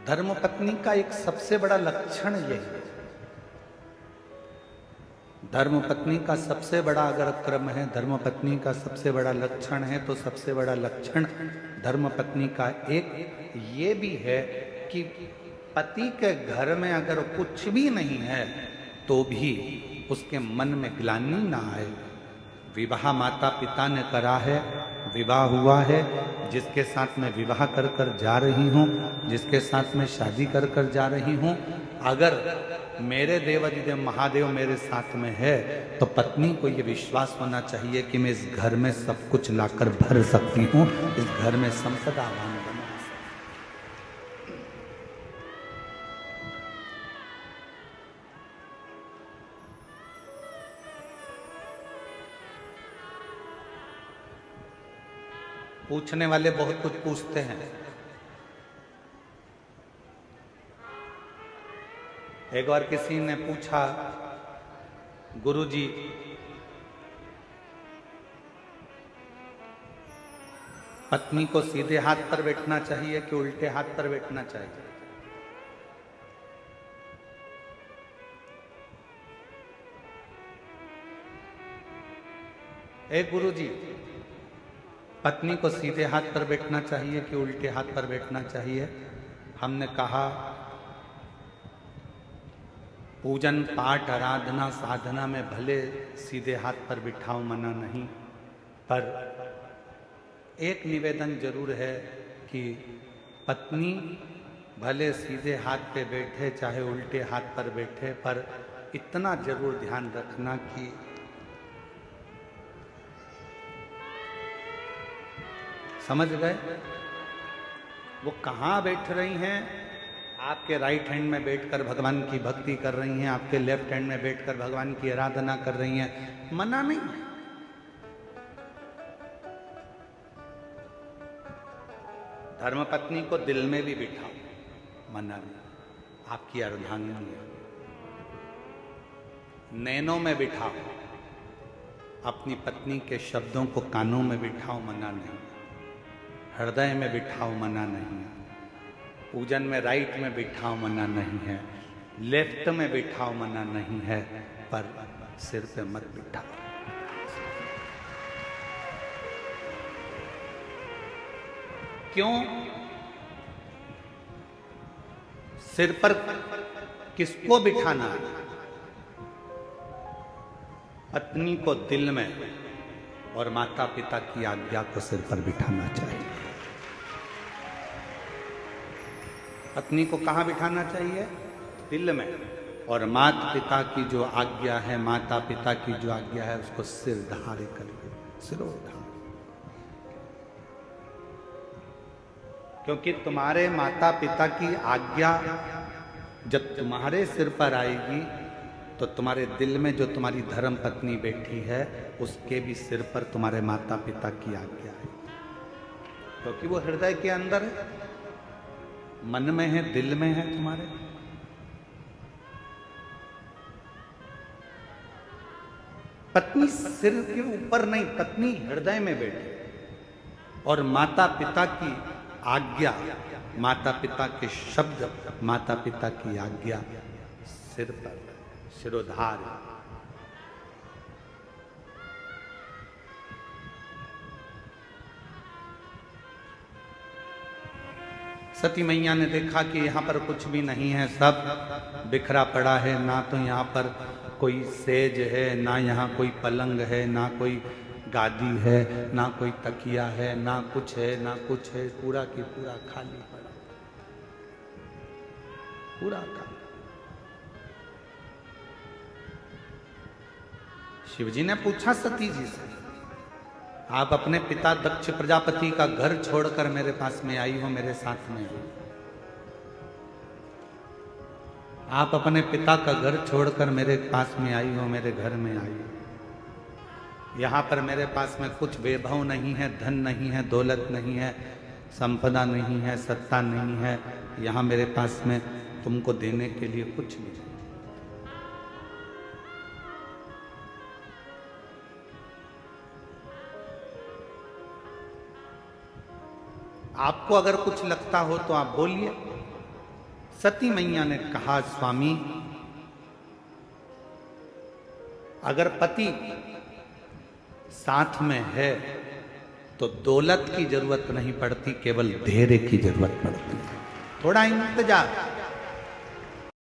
धर्मपत्नी का एक सबसे बड़ा लक्षण यही है। धर्मपत्नी का सबसे बड़ा अगर क्रम है, धर्मपत्नी का सबसे बड़ा लक्षण है, तो सबसे बड़ा लक्षण धर्मपत्नी का एक ये भी है कि पति के घर में अगर कुछ भी नहीं है तो भी उसके मन में ग्लानि ना आए। विवाह माता पिता ने करा है, विवाह हुआ है, जिसके साथ में विवाह कर कर जा रही हूँ, जिसके साथ में शादी कर कर जा रही हूँ, अगर मेरे देवाधिदेव महादेव मेरे साथ में है तो पत्नी को ये विश्वास होना चाहिए कि मैं इस घर में सब कुछ लाकर भर सकती हूँ, इस घर में संपदा बना सकती हूँ। पूछने वाले बहुत कुछ पूछते हैं। एक बार किसी ने पूछा, गुरुजी पत्नी को सीधे हाथ पर बैठना चाहिए कि उल्टे हाथ पर बैठना चाहिए? गुरुजी पत्नी को सीधे हाथ पर बैठना चाहिए कि उल्टे हाथ पर बैठना चाहिए? हमने कहा पूजन पाठ आराधना साधना में भले सीधे हाथ पर बिठाओ, मना नहीं, पर एक निवेदन जरूर है कि पत्नी भले सीधे हाथ पे बैठे चाहे उल्टे हाथ पर बैठे, पर इतना जरूर ध्यान रखना कि समझ गए वो कहाँ बैठ रही हैं। आपके राइट हैंड में बैठकर भगवान की भक्ति कर रही हैं, आपके लेफ्ट हैंड में बैठकर भगवान की आराधना कर रही हैं, मना नहीं। धर्मपत्नी को दिल में भी बिठाओ, मना नहीं, आपकी अर्धांगिनी है। नैनों में बिठाओ, अपनी पत्नी के शब्दों को कानों में बिठाओ, मना नहीं। हृदय में बिठाओ, मना नहीं है। पूजन में राइट में बिठाओ, मना नहीं है। लेफ्ट में बिठाओ, मना नहीं है, पर सिर पे मत बिठाओ। क्यों? सिर पर किसको बिठाना? पत्नी को दिल में और माता पिता की आज्ञा को सिर पर बिठाना चाहिए। पत्नी को कहाँ बिठाना चाहिए? दिल में। और माता पिता की जो आज्ञा है, माता पिता की जो आज्ञा है, उसको सिर धारे करके सिरोधार। क्योंकि तुम्हारे माता पिता की आज्ञा जब तुम्हारे सिर पर आएगी तो तुम्हारे दिल में जो तुम्हारी धर्म पत्नी बैठी है उसके भी सिर पर तुम्हारे माता पिता की आज्ञा है, क्योंकि वो हृदय के अंदर है, मन में है, दिल में है तुम्हारे। पत्नी सिर के ऊपर नहीं, पत्नी हृदय में बैठे और माता पिता की आज्ञा, माता पिता के शब्द, माता पिता की आज्ञा सिर पर, सिरोधार। सती मैया ने देखा कि यहाँ पर कुछ भी नहीं है, सब बिखरा पड़ा है, ना तो यहाँ पर कोई सेज है, ना यहाँ कोई पलंग है, ना कोई गादी है, ना कोई तकिया है, ना कुछ है, ना कुछ है, पूरा की पूरा खाली पड़ा, पूरा खाली। शिवजी ने पूछा सती जी से, आप अपने पिता दक्ष प्रजापति का घर छोड़कर मेरे पास में आई हो, मेरे साथ में हो। आप अपने पिता का घर छोड़कर मेरे पास में आई हो, मेरे घर में आई हो। यहाँ पर मेरे पास में कुछ वैभव नहीं है, धन नहीं है, दौलत नहीं है, संपदा नहीं है, सत्ता नहीं है। यहाँ मेरे पास में तुमको देने के लिए कुछ नहीं। आपको अगर कुछ लगता हो तो आप बोलिए, सती मैया ने कहा, स्वामी अगर पति साथ में है तो दौलत की जरूरत नहीं पड़ती, केवल धैर्य की जरूरत पड़ती है। थोड़ा इंतजार,